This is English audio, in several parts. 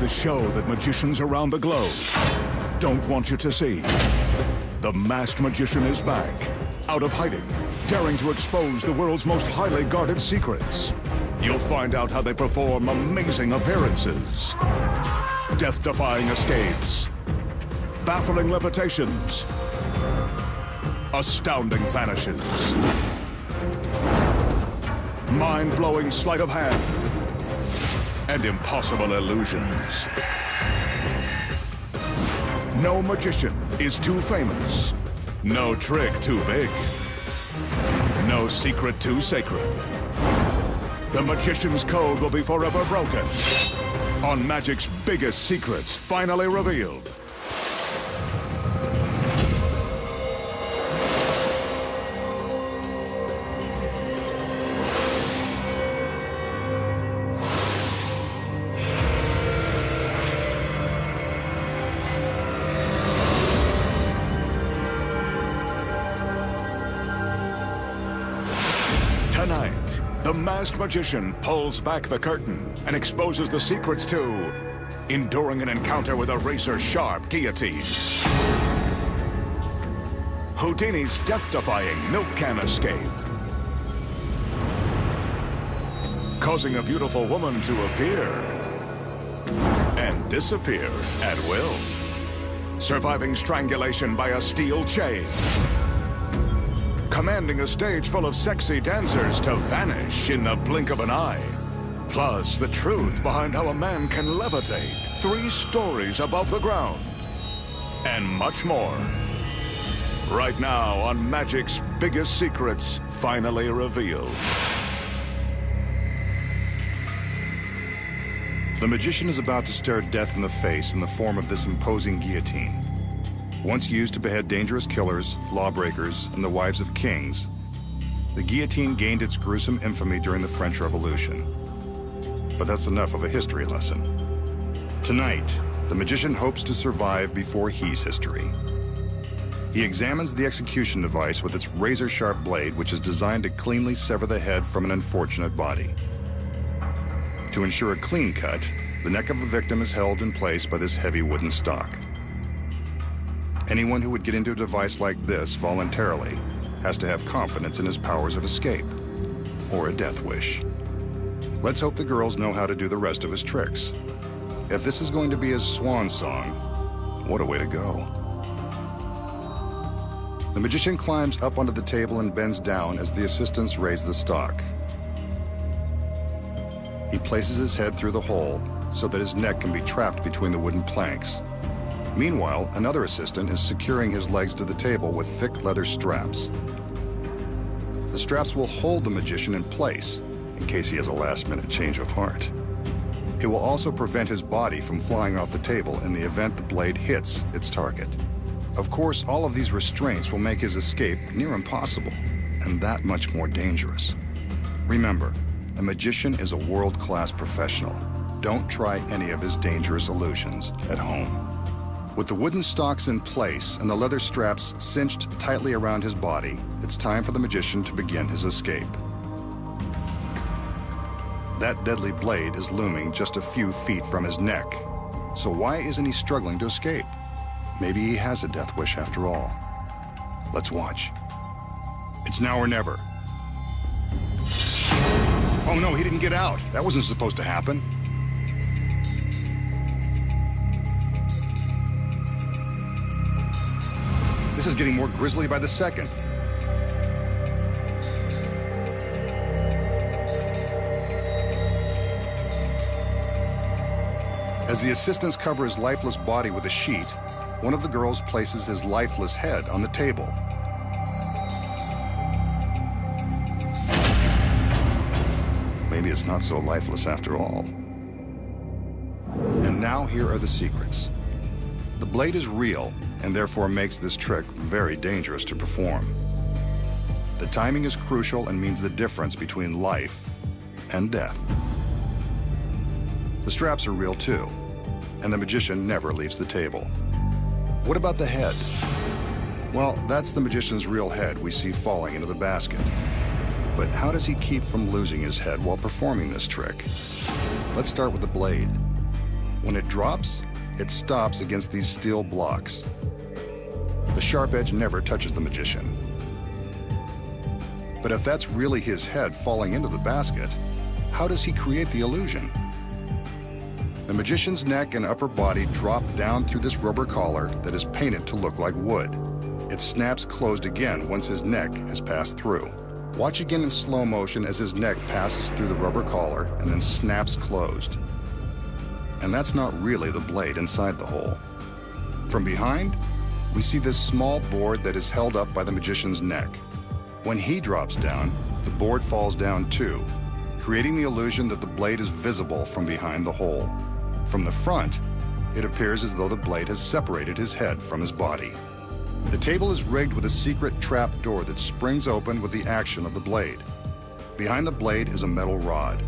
the show that magicians around the globe don't want you to see. The Masked Magician is back, out of hiding, daring to expose the world's most highly guarded secrets. You'll find out how they perform amazing appearances, death-defying escapes, baffling levitations, astounding vanishes, mind-blowing sleight of hand, and impossible illusions. No magician is too famous, no trick too big, no secret too sacred. The magician's code will be forever broken on magic's biggest secrets finally revealed. Tonight, the Masked Magician pulls back the curtain and exposes the secrets to enduring an encounter with a razor-sharp guillotine, Houdini's death-defying milk can escape, causing a beautiful woman to appear and disappear at will, surviving strangulation by a steel chain, commanding a stage full of sexy dancers to vanish in the blink of an eye. Plus, the truth behind how a man can levitate 3 stories above the ground. And much more. Right now on Magic's biggest secrets finally revealed. The magician is about to stare death in the face in the form of this imposing guillotine. Once used to behead dangerous killers, lawbreakers, and the wives of kings, the guillotine gained its gruesome infamy during the French Revolution. But that's enough of a history lesson. Tonight, the magician hopes to survive before he's history. He examines the execution device with its razor-sharp blade, which is designed to cleanly sever the head from an unfortunate body. To ensure a clean cut, the neck of the victim is held in place by this heavy wooden stock. Anyone who would get into a device like this voluntarily has to have confidence in his powers of escape, or a death wish. Let's hope the girls know how to do the rest of his tricks. If this is going to be his swan song, what a way to go. The magician climbs up onto the table and bends down as the assistants raise the stock. He places his head through the hole so that his neck can be trapped between the wooden planks. Meanwhile, another assistant is securing his legs to the table with thick leather straps. The straps will hold the magician in place in case he has a last-minute change of heart. It will also prevent his body from flying off the table in the event the blade hits its target. Of course, all of these restraints will make his escape near impossible, and that much more dangerous. Remember, a magician is a world-class professional. Don't try any of his dangerous illusions at home. With the wooden stocks in place and the leather straps cinched tightly around his body, it's time for the magician to begin his escape. That deadly blade is looming just a few feet from his neck. So why isn't he struggling to escape? Maybe he has a death wish after all. Let's watch. It's now or never. Oh no, he didn't get out. That wasn't supposed to happen. This is getting more grisly by the second. As the assistants cover his lifeless body with a sheet, one of the girls places his lifeless head on the table. Maybe it's not so lifeless after all. And now here are the secrets. The blade is real, and therefore makes this trick very dangerous to perform. The timing is crucial and means the difference between life and death. The straps are real too, and the magician never leaves the table. What about the head? Well, that's the magician's real head we see falling into the basket. But how does he keep from losing his head while performing this trick? Let's start with the blade. When it drops, it stops against these steel blocks. The sharp edge never touches the magician. But if that's really his head falling into the basket, how does he create the illusion? The magician's neck and upper body drop down through this rubber collar that is painted to look like wood. It snaps closed again once his neck has passed through. Watch again in slow motion as his neck passes through the rubber collar and then snaps closed. And that's not really the blade inside the hole. From behind, we see this small board that is held up by the magician's neck. When he drops down, the board falls down too, creating the illusion that the blade is visible from behind the hole. From the front, it appears as though the blade has separated his head from his body. The table is rigged with a secret trap door that springs open with the action of the blade. Behind the blade is a metal rod.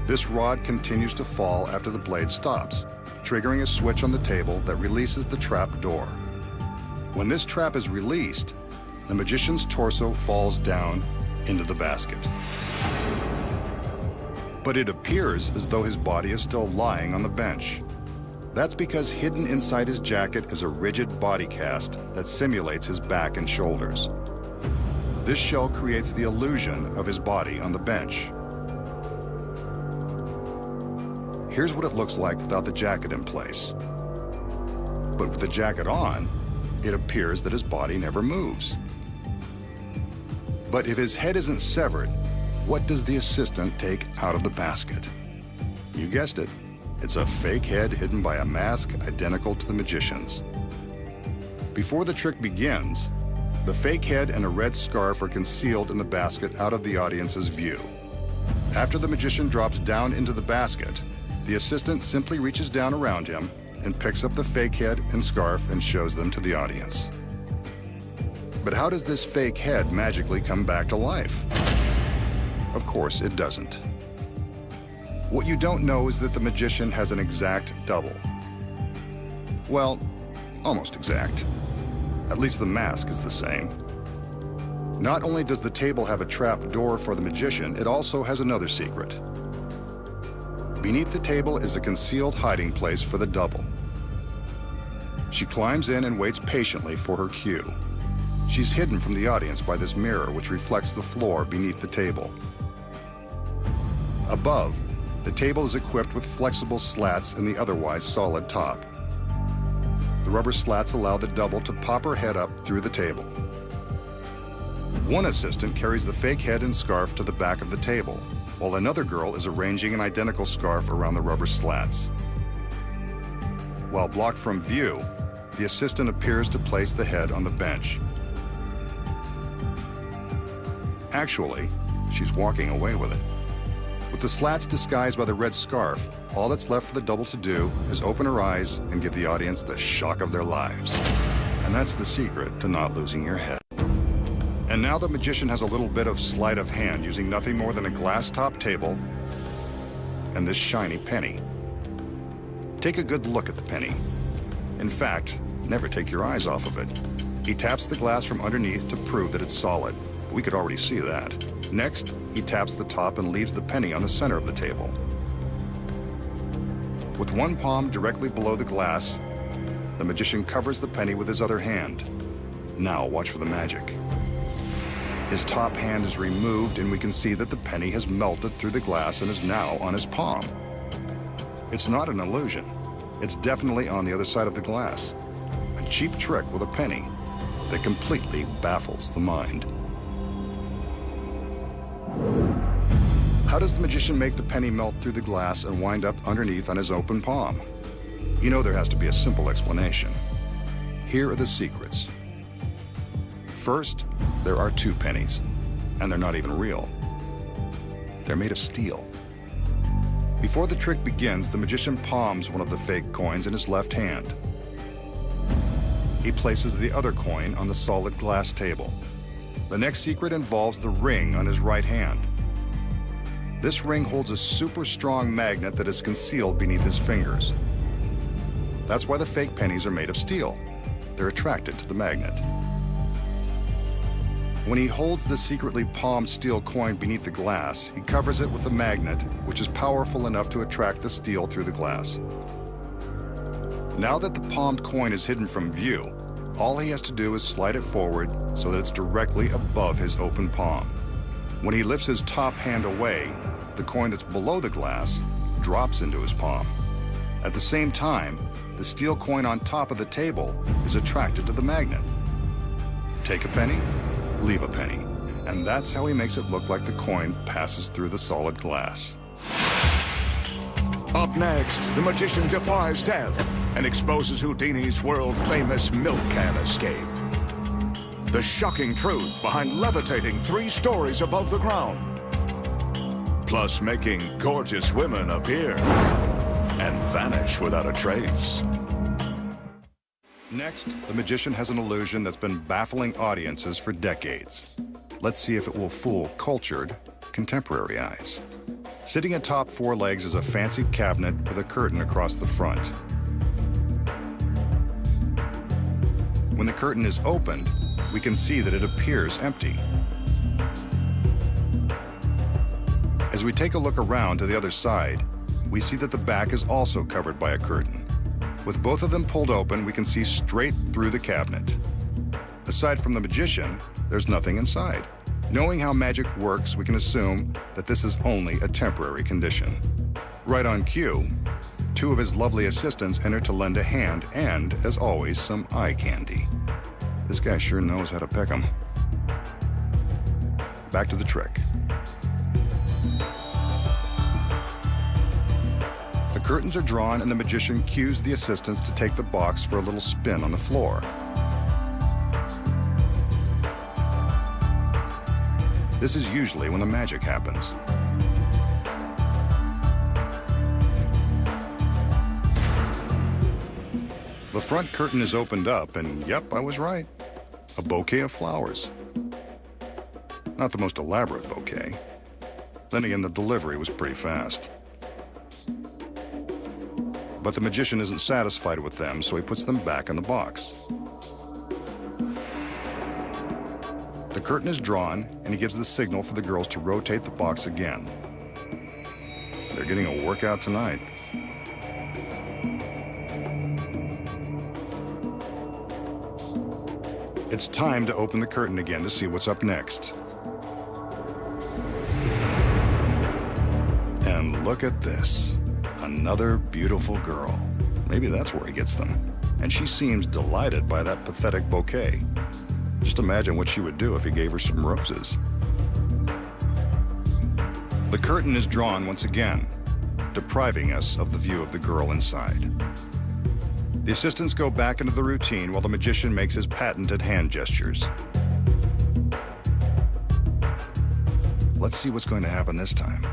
This rod continues to fall after the blade stops, triggering a switch on the table that releases the trap door. When this trap is released, the magician's torso falls down into the basket. But it appears as though his body is still lying on the bench. That's because hidden inside his jacket is a rigid body cast that simulates his back and shoulders. This shell creates the illusion of his body on the bench. Here's what it looks like without the jacket in place. But with the jacket on, it appears that his body never moves. But if his head isn't severed, what does the assistant take out of the basket? You guessed it. It's a fake head hidden by a mask identical to the magician's. Before the trick begins, the fake head and a red scarf are concealed in the basket out of the audience's view. After the magician drops down into the basket, the assistant simply reaches down around him and picks up the fake head and scarf and shows them to the audience. But how does this fake head magically come back to life? Of course, it doesn't. What you don't know is that the magician has an exact double. Well, almost exact. At least the mask is the same. Not only does the table have a trap door for the magician, it also has another secret. Beneath the table is a concealed hiding place for the double. She climbs in and waits patiently for her cue. She's hidden from the audience by this mirror which reflects the floor beneath the table. Above, the table is equipped with flexible slats in the otherwise solid top. The rubber slats allow the double to pop her head up through the table. One assistant carries the fake head and scarf to the back of the table, while another girl is arranging an identical scarf around the rubber slats. While blocked from view, the assistant appears to place the head on the bench. Actually, she's walking away with it. With the slats disguised by the red scarf, all that's left for the double to do is open her eyes and give the audience the shock of their lives. And that's the secret to not losing your head. And now the magician has a little bit of sleight of hand using nothing more than a glass-top table and this shiny penny. Take a good look at the penny. In fact, never take your eyes off of it. He taps the glass from underneath to prove that it's solid. We could already see that. Next, he taps the top and leaves the penny on the center of the table. With one palm directly below the glass, the magician covers the penny with his other hand. Now watch for the magic. His top hand is removed and we can see that the penny has melted through the glass and is now on his palm. It's not an illusion. It's definitely on the other side of the glass. A cheap trick with a penny that completely baffles the mind. How does the magician make the penny melt through the glass and wind up underneath on his open palm? You know there has to be a simple explanation. Here are the secrets. First, there are two pennies, and they're not even real. They're made of steel. Before the trick begins, the magician palms one of the fake coins in his left hand. He places the other coin on the solid glass table. The next secret involves the ring on his right hand. This ring holds a super strong magnet that is concealed beneath his fingers. That's why the fake pennies are made of steel. They're attracted to the magnet. When he holds the secretly palmed steel coin beneath the glass, he covers it with a magnet, which is powerful enough to attract the steel through the glass. Now that the palmed coin is hidden from view, all he has to do is slide it forward so that it's directly above his open palm. When he lifts his top hand away, the coin that's below the glass drops into his palm. At the same time, the steel coin on top of the table is attracted to the magnet. Take a penny, leave a penny, and that's how he makes it look like the coin passes through the solid glass. Up next, the magician defies death and exposes Houdini's world-famous milk can escape. The shocking truth behind levitating 3 stories above the ground. Plus making gorgeous women appear and vanish without a trace. Next, the magician has an illusion that's been baffling audiences for decades. Let's see if it will fool cultured, contemporary eyes. Sitting atop 4 legs is a fancy cabinet with a curtain across the front. When the curtain is opened, we can see that it appears empty. As we take a look around to the other side, we see that the back is also covered by a curtain. With both of them pulled open, we can see straight through the cabinet. Aside from the magician, there's nothing inside. Knowing how magic works, we can assume that this is only a temporary condition. Right on cue, 2 of his lovely assistants enter to lend a hand and, as always, some eye candy. This guy sure knows how to pick 'em. Back to the trick. The curtains are drawn and the magician cues the assistants to take the box for a little spin on the floor. This is usually when the magic happens. The front curtain is opened up, and yep, I was right. A bouquet of flowers. Not the most elaborate bouquet. Then again, the delivery was pretty fast. But the magician isn't satisfied with them, so he puts them back in the box. The curtain is drawn, and he gives the signal for the girls to rotate the box again. They're getting a workout tonight. It's time to open the curtain again to see what's up next. And look at this. Another beautiful girl. Maybe that's where he gets them. And she seems delighted by that pathetic bouquet. Just imagine what she would do if he gave her some roses. The curtain is drawn once again, depriving us of the view of the girl inside. The assistants go back into the routine while the magician makes his patented hand gestures. Let's see what's going to happen this time.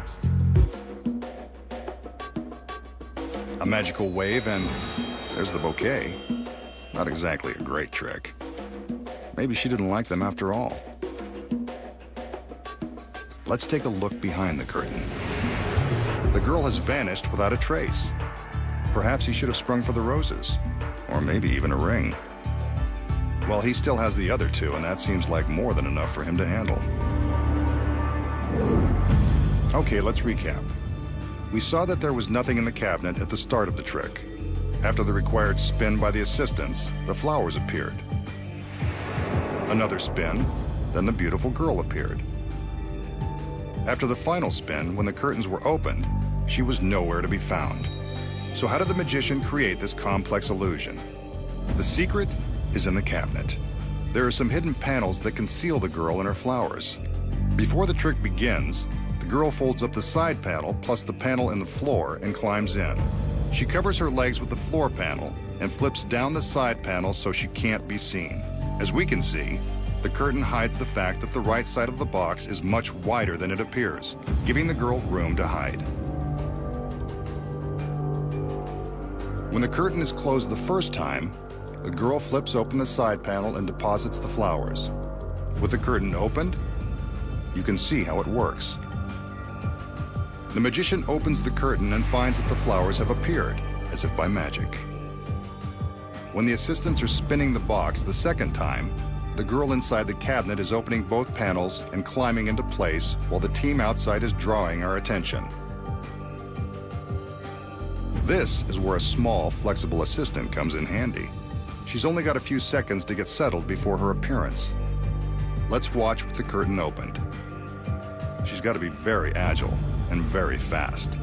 A magical wave, and there's the bouquet. Not exactly a great trick. Maybe she didn't like them after all. Let's take a look behind the curtain. The girl has vanished without a trace. Perhaps he should have sprung for the roses, or maybe even a ring. Well, he still has the other 2, and that seems like more than enough for him to handle. Okay, let's recap. We saw that there was nothing in the cabinet at the start of the trick. After the required spin by the assistants, the flowers appeared. Another spin, then the beautiful girl appeared. After the final spin, when the curtains were opened, she was nowhere to be found. So how did the magician create this complex illusion? The secret is in the cabinet. There are some hidden panels that conceal the girl and her flowers. Before the trick begins, the girl folds up the side panel plus the panel in the floor and climbs in. She covers her legs with the floor panel and flips down the side panel so she can't be seen. As we can see, the curtain hides the fact that the right side of the box is much wider than it appears, giving the girl room to hide. When the curtain is closed the first time, the girl flips open the side panel and deposits the flowers. With the curtain opened, you can see how it works. The magician opens the curtain and finds that the flowers have appeared, as if by magic. When the assistants are spinning the box the second time, the girl inside the cabinet is opening both panels and climbing into place while the team outside is drawing our attention. This is where a small, flexible assistant comes in handy. She's only got a few seconds to get settled before her appearance. Let's watch with the curtain opened. She's got to be very agile and very fast.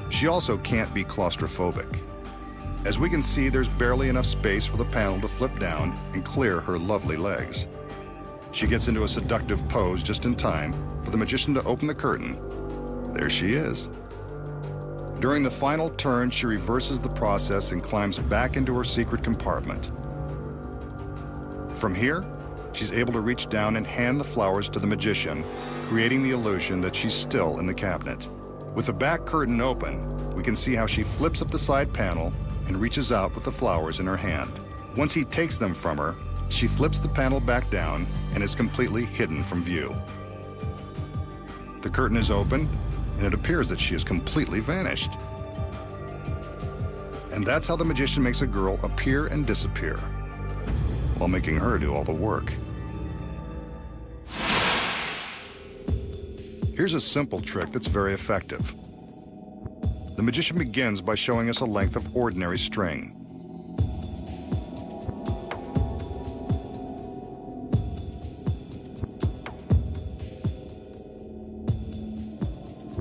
She also can't be claustrophobic. As we can see, there's barely enough space for the panel to flip down and clear her lovely legs. She gets into a seductive pose just in time for the magician to open the curtain. There she is. During the final turn, she reverses the process and climbs back into her secret compartment. From here, she's able to reach down and hand the flowers to the magician, creating the illusion that she's still in the cabinet. With the back curtain open, we can see how she flips up the side panel and reaches out with the flowers in her hand. Once he takes them from her, she flips the panel back down and is completely hidden from view. The curtain is open, and it appears that she has completely vanished. And that's how the magician makes a girl appear and disappear, while making her do all the work. Here's a simple trick that's very effective. The magician begins by showing us a length of ordinary string.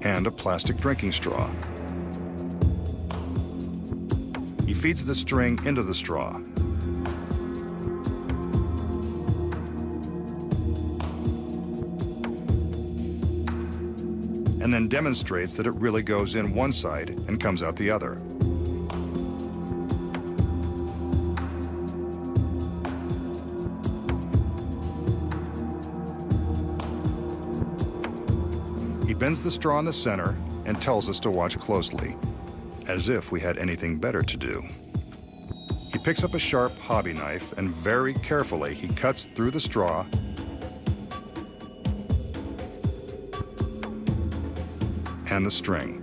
And a plastic drinking straw. He feeds the string into the straw. And then demonstrates that it really goes in one side and comes out the other. He bends the straw in the center and tells us to watch closely, as if we had anything better to do. He picks up a sharp hobby knife and very carefully he cuts through the straw and the string.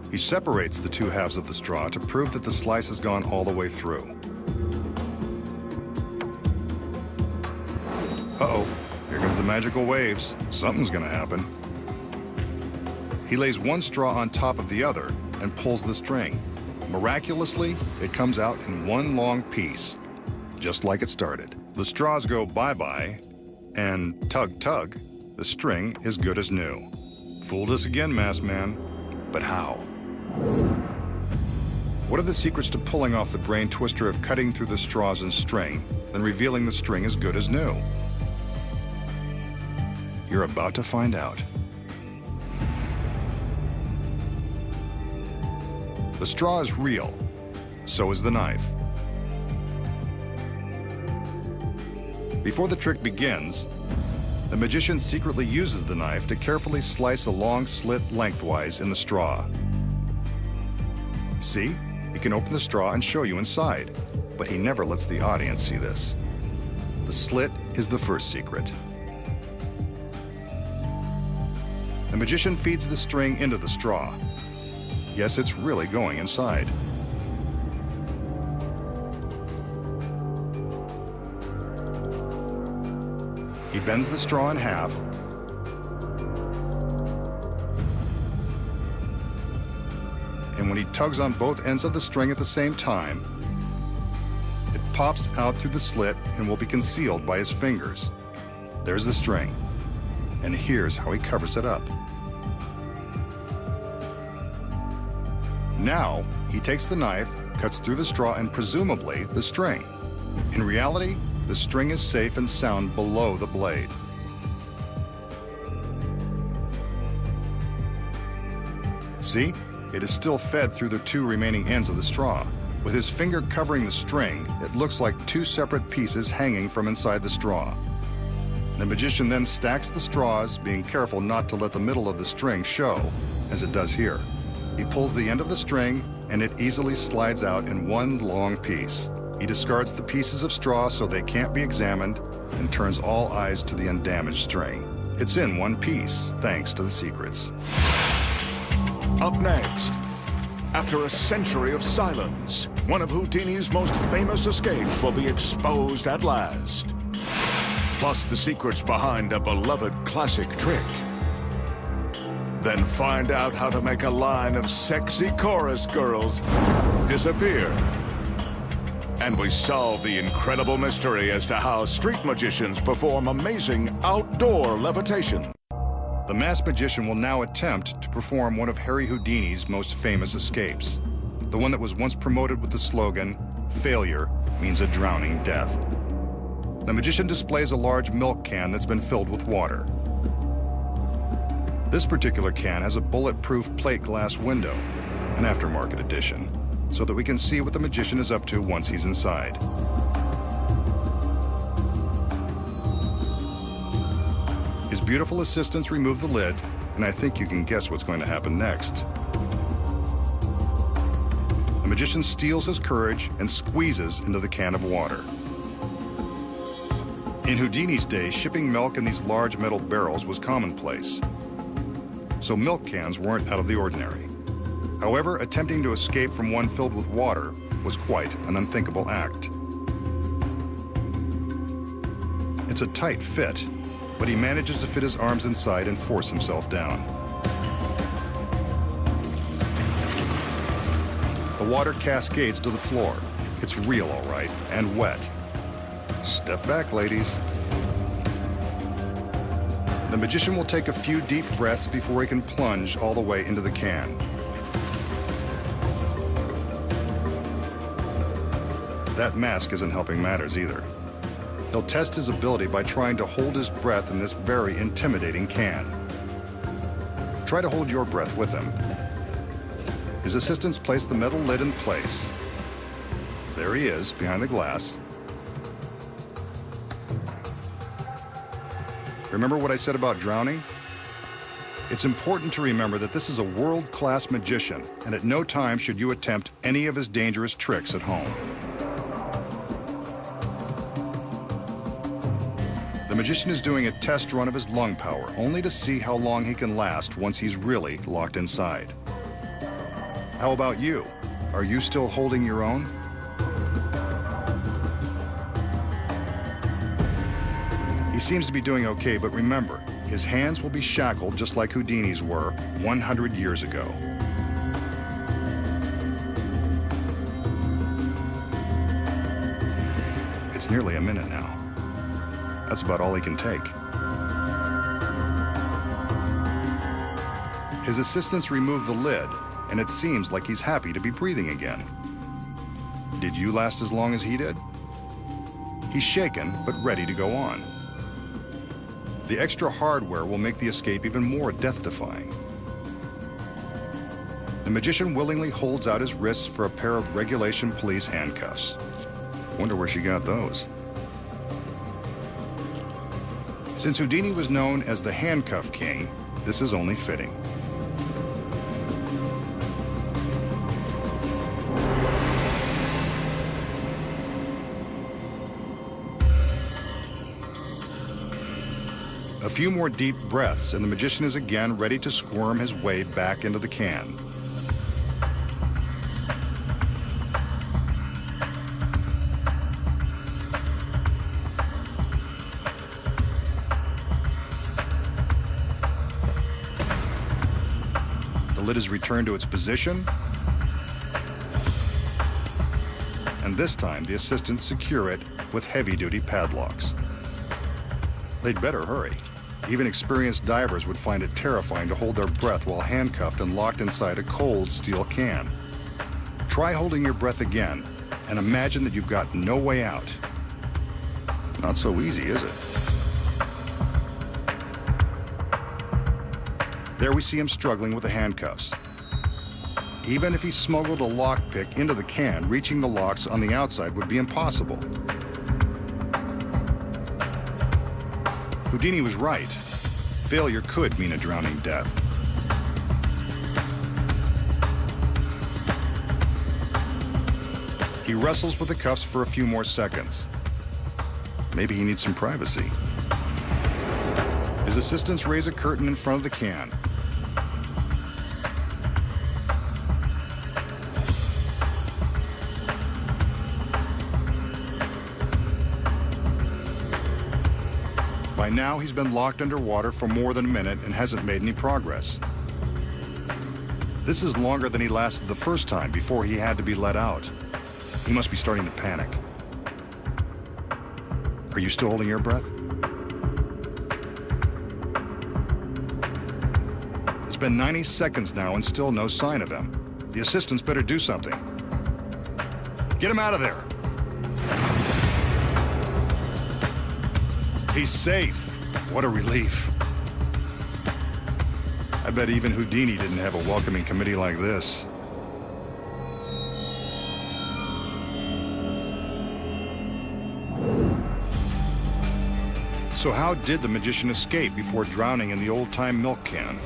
He separates the two halves of the straw to prove that the slice has gone all the way through. Uh-oh, here comes the magical waves. Something's gonna happen. He lays one straw on top of the other and pulls the string. Miraculously, it comes out in one long piece, just like it started. The straws go bye-bye, and tug-tug, the string is good as new. Fooled us again, masked man, but how? What are the secrets to pulling off the brain twister of cutting through the straws and string, then revealing the string as good as new? You're about to find out. The straw is real, so is the knife. Before the trick begins, the magician secretly uses the knife to carefully slice a long slit lengthwise in the straw. See? He can open the straw and show you inside, but he never lets the audience see this. The slit is the first secret. The magician feeds the string into the straw. Yes, it's really going inside. He bends the straw in half and when he tugs on both ends of the string at the same time, it pops out through the slit and will be concealed by his fingers. There's the string, and here's how he covers it up. Now, he takes the knife, cuts through the straw and presumably the string. In reality, the string is safe and sound below the blade. See? It is still fed through the two remaining ends of the straw. With his finger covering the string, it looks like two separate pieces hanging from inside the straw. The magician then stacks the straws, being careful not to let the middle of the string show, as it does here. He pulls the end of the string, and it easily slides out in one long piece. He discards the pieces of straw so they can't be examined, and turns all eyes to the undamaged string. It's in one piece, thanks to the secrets. Up next, after a century of silence, one of Houdini's most famous escapes will be exposed at last. Plus the secrets behind a beloved classic trick. Then find out how to make a line of sexy chorus girls disappear. And we solve the incredible mystery as to how street magicians perform amazing outdoor levitation. The masked magician will now attempt to perform one of Harry Houdini's most famous escapes. The one that was once promoted with the slogan, "Failure means a drowning death." The magician displays a large milk can that's been filled with water. This particular can has a bulletproof plate glass window, an aftermarket edition, so that we can see what the magician is up to once he's inside. His beautiful assistants remove the lid, and I think you can guess what's going to happen next. The magician steals his courage and squeezes into the can of water. In Houdini's day, shipping milk in these large metal barrels was commonplace, so milk cans weren't out of the ordinary. However, attempting to escape from one filled with water was quite an unthinkable act. It's a tight fit, but he manages to fit his arms inside and force himself down. The water cascades to the floor. It's real, all right, and wet. Step back, ladies. The magician will take a few deep breaths before he can plunge all the way into the can. That mask isn't helping matters either. He'll test his ability by trying to hold his breath in this very intimidating can. Try to hold your breath with him. His assistants place the metal lid in place. There he is, behind the glass. Remember what I said about drowning? It's important to remember that this is a world-class magician, and at no time should you attempt any of his dangerous tricks at home. The magician is doing a test run of his lung power, only to see how long he can last once he's really locked inside. How about you? Are you still holding your own? He seems to be doing okay, but remember, his hands will be shackled just like Houdini's were 100 years ago. It's nearly a minute now. That's about all he can take. His assistants remove the lid, and it seems like he's happy to be breathing again. Did you last as long as he did? He's shaken, but ready to go on. The extra hardware will make the escape even more death-defying. The magician willingly holds out his wrists for a pair of regulation police handcuffs. Wonder where she got those. Since Houdini was known as the Handcuff King, this is only fitting. A few more deep breaths, and the magician is again ready to squirm his way back into the can. The lid is returned to its position, and this time the assistants secure it with heavy-duty padlocks. They'd better hurry. Even experienced divers would find it terrifying to hold their breath while handcuffed and locked inside a cold steel can. Try holding your breath again and imagine that you've got no way out. Not so easy, is it? There we see him struggling with the handcuffs. Even if he smuggled a lockpick into the can, reaching the locks on the outside would be impossible. Houdini was right. Failure could mean a drowning death. He wrestles with the cuffs for a few more seconds. Maybe he needs some privacy. His assistants raise a curtain in front of the can. By now, he's been locked underwater for more than a minute and hasn't made any progress. This is longer than he lasted the first time before he had to be let out. He must be starting to panic. Are you still holding your breath? It's been 90 seconds now and still no sign of him. The assistants better do something. Get him out of there. He's safe. What a relief. I bet even Houdini didn't have a welcoming committee like this. So how did the magician escape before drowning in the old-time milk can?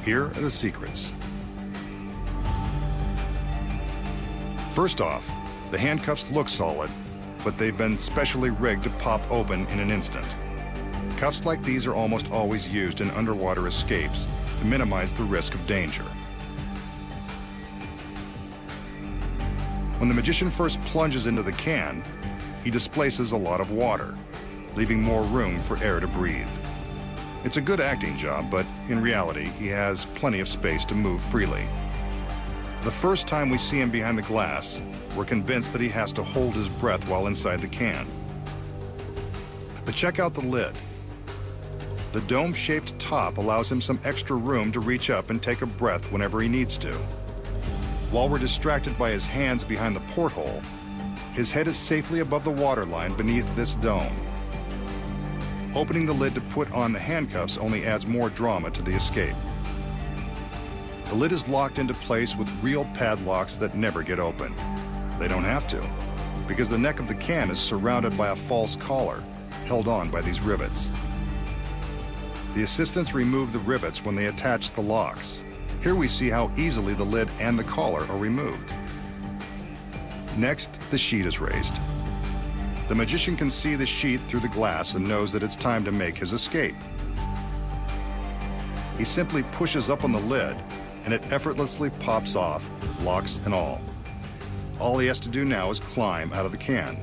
Here are the secrets. First off, the handcuffs look solid, but they've been specially rigged to pop open in an instant. Cuffs like these are almost always used in underwater escapes to minimize the risk of danger. When the magician first plunges into the can, he displaces a lot of water, leaving more room for air to breathe. It's a good acting job, but in reality, he has plenty of space to move freely. The first time we see him behind the glass, we're convinced that he has to hold his breath while inside the can. But check out the lid. The dome-shaped top allows him some extra room to reach up and take a breath whenever he needs to. While we're distracted by his hands behind the porthole, his head is safely above the waterline beneath this dome. Opening the lid to put on the handcuffs only adds more drama to the escape. The lid is locked into place with real padlocks that never get open. They don't have to, because the neck of the can is surrounded by a false collar, held on by these rivets. The assistants remove the rivets when they attach the locks. Here we see how easily the lid and the collar are removed. Next, the sheet is raised. The magician can see the sheet through the glass and knows that it's time to make his escape. He simply pushes up on the lid, and it effortlessly pops off, locks and all. All he has to do now is climb out of the can.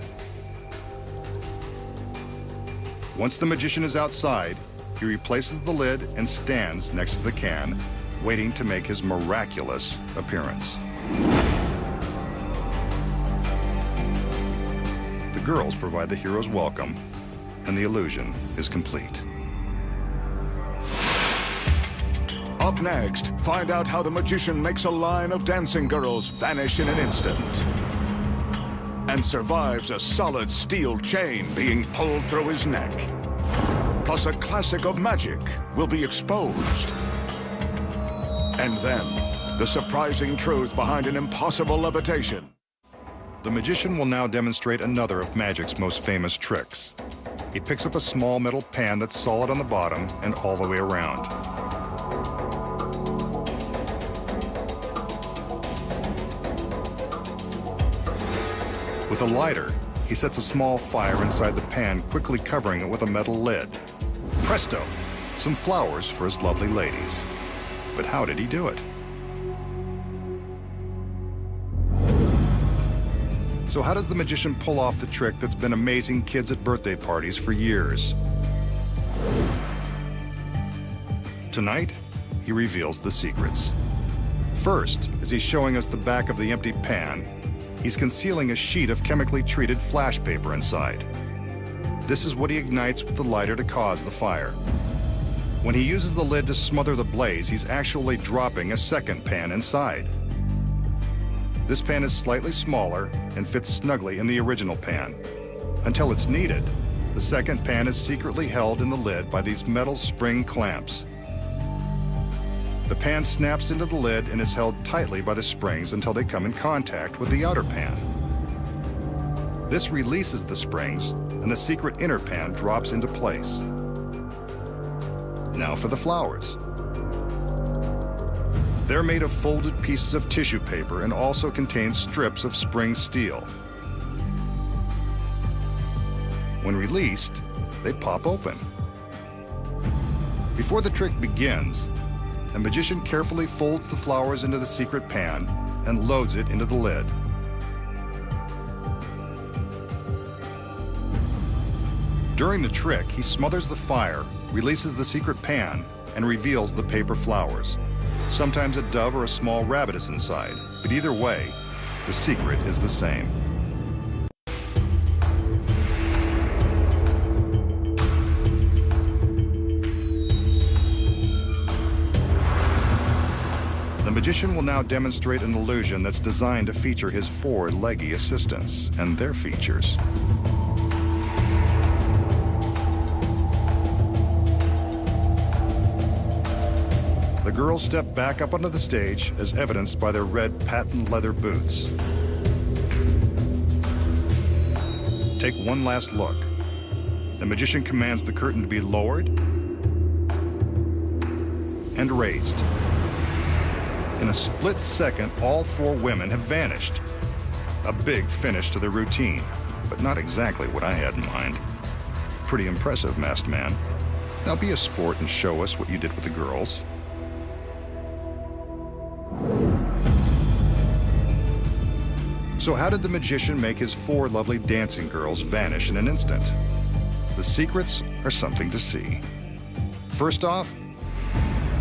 Once the magician is outside, he replaces the lid and stands next to the can, waiting to make his miraculous appearance. The girls provide the hero's welcome, and the illusion is complete. Up next, find out how the magician makes a line of dancing girls vanish in an instant and survives a solid steel chain being pulled through his neck. Plus, a classic of magic will be exposed. And then, the surprising truth behind an impossible levitation. The magician will now demonstrate another of magic's most famous tricks. He picks up a small metal pan that's solid on the bottom and all the way around. With a lighter, he sets a small fire inside the pan, quickly covering it with a metal lid. Presto! Some flowers for his lovely ladies. But how did he do it? So how does the magician pull off the trick that's been amazing kids at birthday parties for years? Tonight, he reveals the secrets. First, as he's showing us the back of the empty pan, he's concealing a sheet of chemically treated flash paper inside. This is what he ignites with the lighter to cause the fire. When he uses the lid to smother the blaze, he's actually dropping a second pan inside. This pan is slightly smaller and fits snugly in the original pan. Until it's needed, the second pan is secretly held in the lid by these metal spring clamps. The pan snaps into the lid and is held tightly by the springs until they come in contact with the outer pan. This releases the springs, and the secret inner pan drops into place. Now for the flowers. They're made of folded pieces of tissue paper and also contain strips of spring steel. When released, they pop open. Before the trick begins, the magician carefully folds the flowers into the secret pan and loads it into the lid. During the trick, he smothers the fire, releases the secret pan, and reveals the paper flowers. Sometimes a dove or a small rabbit is inside, but either way, the secret is the same. The magician will now demonstrate an illusion that's designed to feature his 4 leggy assistants and their features. The girls step back up onto the stage as evidenced by their red patent leather boots. Take one last look. The magician commands the curtain to be lowered and raised. In a split second, all 4 women have vanished. A big finish to their routine, but not exactly what I had in mind. Pretty impressive, masked man. Now be a sport and show us what you did with the girls. So how did the magician make his 4 lovely dancing girls vanish in an instant? The secrets are something to see. First off,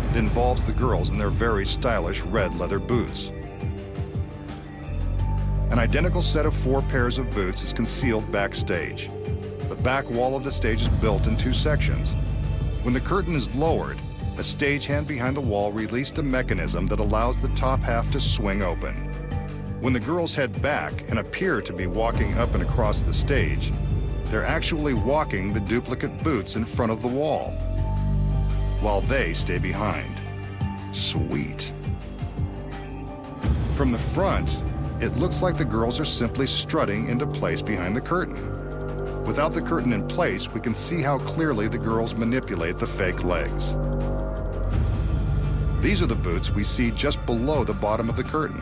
it involves the girls in their very stylish red leather boots. An identical set of 4 pairs of boots is concealed backstage. The back wall of the stage is built in 2 sections. When the curtain is lowered, a stagehand behind the wall released a mechanism that allows the top half to swing open. When the girls head back and appear to be walking up and across the stage, they're actually walking the duplicate boots in front of the wall, while they stay behind. Sweet. From the front, it looks like the girls are simply strutting into place behind the curtain. Without the curtain in place, we can see how clearly the girls manipulate the fake legs. These are the boots we see just below the bottom of the curtain.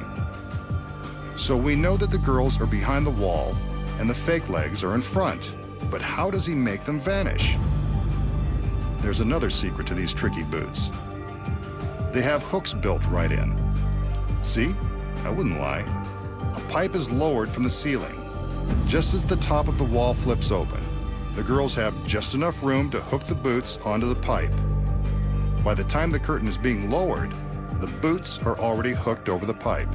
So we know that the girls are behind the wall and the fake legs are in front. But how does he make them vanish? There's another secret to these tricky boots. They have hooks built right in. See? I wouldn't lie. A pipe is lowered from the ceiling. Just as the top of the wall flips open, the girls have just enough room to hook the boots onto the pipe. By the time the curtain is being lowered, the boots are already hooked over the pipe.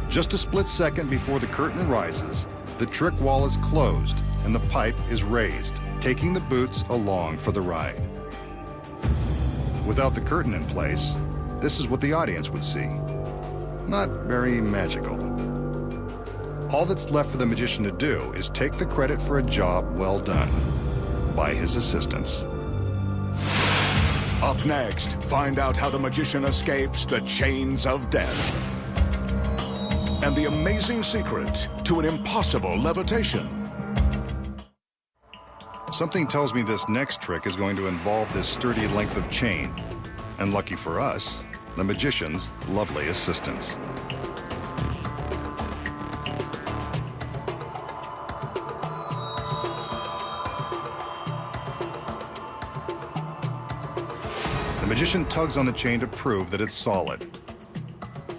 Just a split second before the curtain rises, the trick wall is closed and the pipe is raised, taking the boots along for the ride. Without the curtain in place, this is what the audience would see. Not very magical. All that's left for the magician to do is take the credit for a job well done by his assistants. Up next, find out how the magician escapes the chains of death and the amazing secret to an impossible levitation. Something tells me this next trick is going to involve this sturdy length of chain. And lucky for us, the magician's lovely assistants. The magician tugs on the chain to prove that it's solid.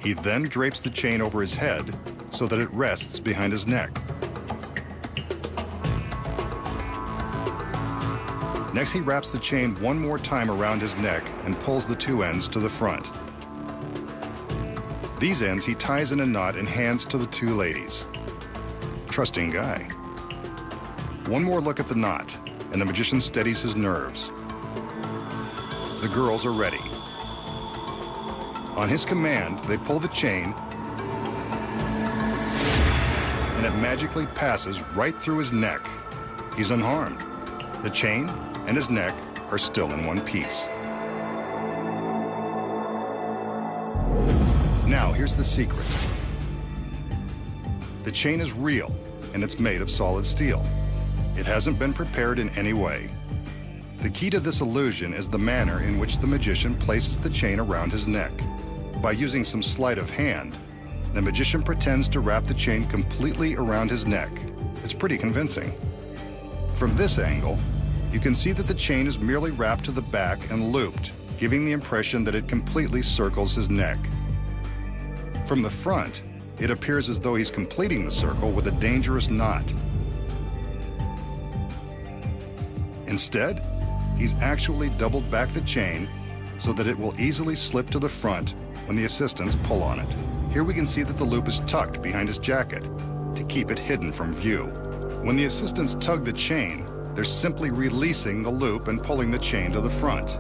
He then drapes the chain over his head so that it rests behind his neck. Next, he wraps the chain one more time around his neck and pulls the 2 ends to the front. These ends he ties in a knot and hands to the 2 ladies. Trusting guy. One more look at the knot, and the magician steadies his nerves. The girls are ready. On his command, they pull the chain, and it magically passes right through his neck. He's unharmed. The chain and his neck are still in one piece. Now, here's the secret. The chain is real, and it's made of solid steel. It hasn't been prepared in any way. The key to this illusion is the manner in which the magician places the chain around his neck. By using some sleight of hand, the magician pretends to wrap the chain completely around his neck. It's pretty convincing. From this angle, you can see that the chain is merely wrapped to the back and looped, giving the impression that it completely circles his neck. From the front, it appears as though he's completing the circle with a dangerous knot. Instead, he's actually doubled back the chain so that it will easily slip to the front when the assistants pull on it. Here we can see that the loop is tucked behind his jacket to keep it hidden from view. When the assistants tug the chain, they're simply releasing the loop and pulling the chain to the front.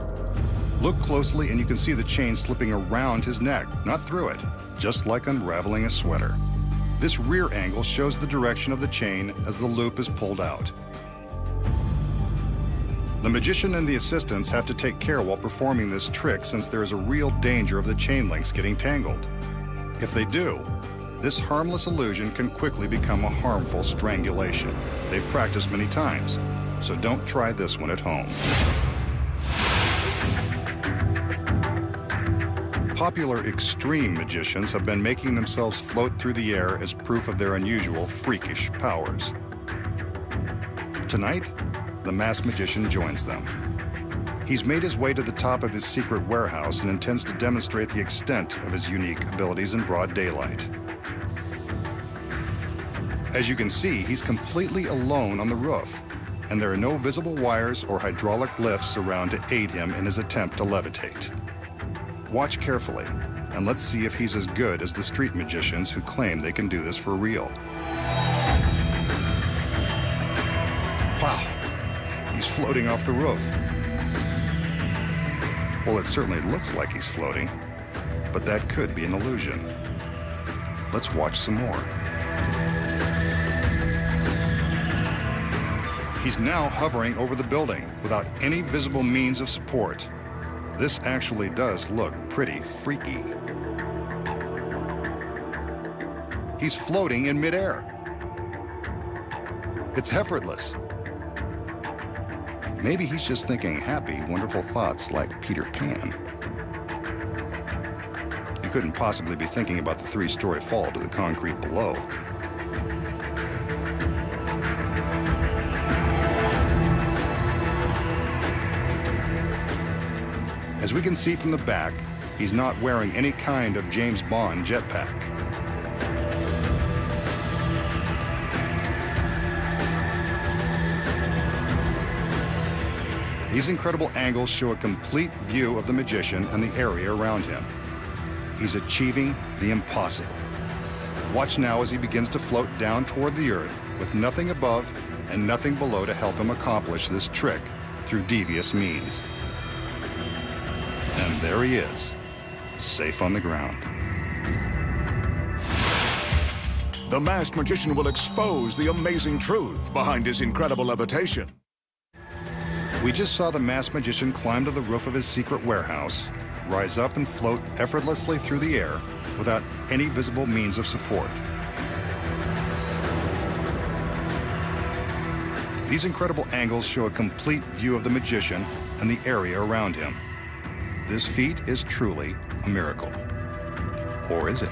Look closely and you can see the chain slipping around his neck, not through it, just like unraveling a sweater. This rear angle shows the direction of the chain as the loop is pulled out. The magician and the assistants have to take care while performing this trick since there is a real danger of the chain links getting tangled. If they do, this harmless illusion can quickly become a harmful strangulation. They've practiced many times, so don't try this one at home. Popular extreme magicians have been making themselves float through the air as proof of their unusual freakish powers. Tonight, the masked magician joins them. He's made his way to the top of his secret warehouse and intends to demonstrate the extent of his unique abilities in broad daylight. As you can see, he's completely alone on the roof, and there are no visible wires or hydraulic lifts around to aid him in his attempt to levitate. Watch carefully, and let's see if he's as good as the street magicians who claim they can do this for real. Wow, he's floating off the roof. Well, it certainly looks like he's floating, but that could be an illusion. Let's watch some more. He's now hovering over the building without any visible means of support. This actually does look pretty freaky. He's floating in midair. It's effortless. Maybe he's just thinking happy, wonderful thoughts like Peter Pan. He couldn't possibly be thinking about the 3-story fall to the concrete below. As we can see from the back, he's not wearing any kind of James Bond jetpack. These incredible angles show a complete view of the magician and the area around him. He's achieving the impossible. Watch now as he begins to float down toward the earth with nothing above and nothing below to help him accomplish this trick through devious means. And there he is, safe on the ground. The masked magician will expose the amazing truth behind his incredible levitation. We just saw the masked magician climb to the roof of his secret warehouse, rise up and float effortlessly through the air without any visible means of support. These incredible angles show a complete view of the magician and the area around him. This feat is truly a miracle. Or is it?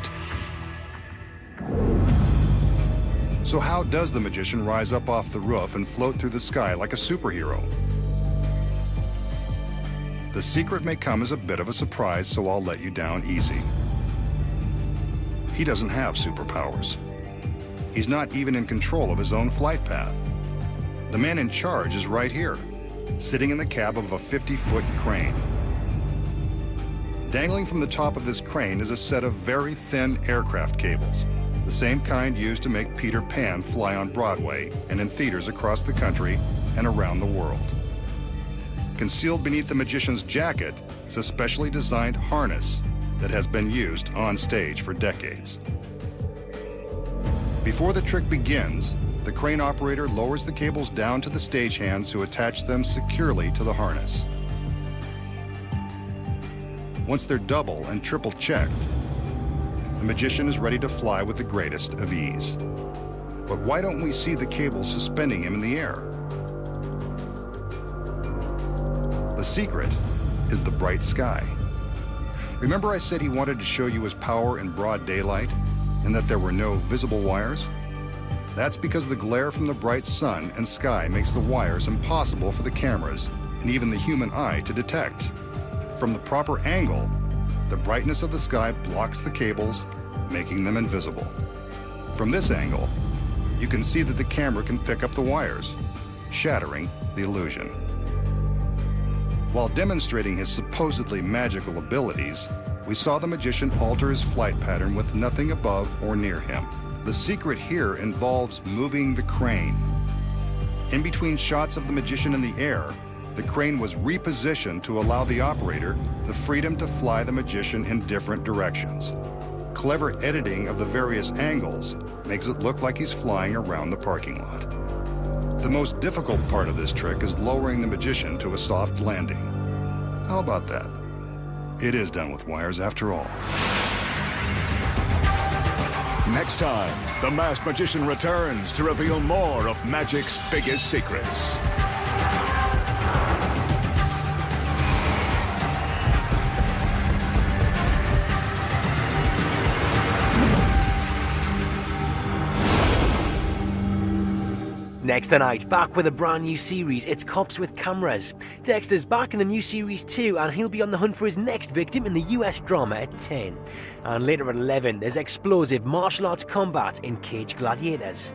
So how does the magician rise up off the roof and float through the sky like a superhero? The secret may come as a bit of a surprise, so I'll let you down easy. He doesn't have superpowers. He's not even in control of his own flight path. The man in charge is right here, sitting in the cab of a 50-foot crane. Dangling from the top of this crane is a set of very thin aircraft cables, the same kind used to make Peter Pan fly on Broadway and in theaters across the country and around the world. Concealed beneath the magician's jacket is a specially designed harness that has been used on stage for decades. Before the trick begins, the crane operator lowers the cables down to the stagehands who attach them securely to the harness. Once they're double and triple checked, the magician is ready to fly with the greatest of ease. But why don't we see the cables suspending him in the air? The secret is the bright sky. Remember I said he wanted to show you his power in broad daylight and that there were no visible wires? That's because the glare from the bright sun and sky makes the wires impossible for the cameras and even the human eye to detect. From the proper angle, the brightness of the sky blocks the cables, making them invisible. From this angle, you can see that the camera can pick up the wires, shattering the illusion. While demonstrating his supposedly magical abilities, we saw the magician alter his flight pattern with nothing above or near him. The secret here involves moving the crane. In between shots of the magician in the air, the crane was repositioned to allow the operator the freedom to fly the magician in different directions. Clever editing of the various angles makes it look like he's flying around the parking lot. The most difficult part of this trick is lowering the magician to a soft landing. How about that? It is done with wires after all. Next time, the masked magician returns to reveal more of magic's biggest secrets. Next tonight, back with a brand new series, it's Cops with Cameras. Dexter's back in the new series too, and he'll be on the hunt for his next victim in the US drama at 10. And later at 11, there's explosive martial arts combat in Cage Gladiators.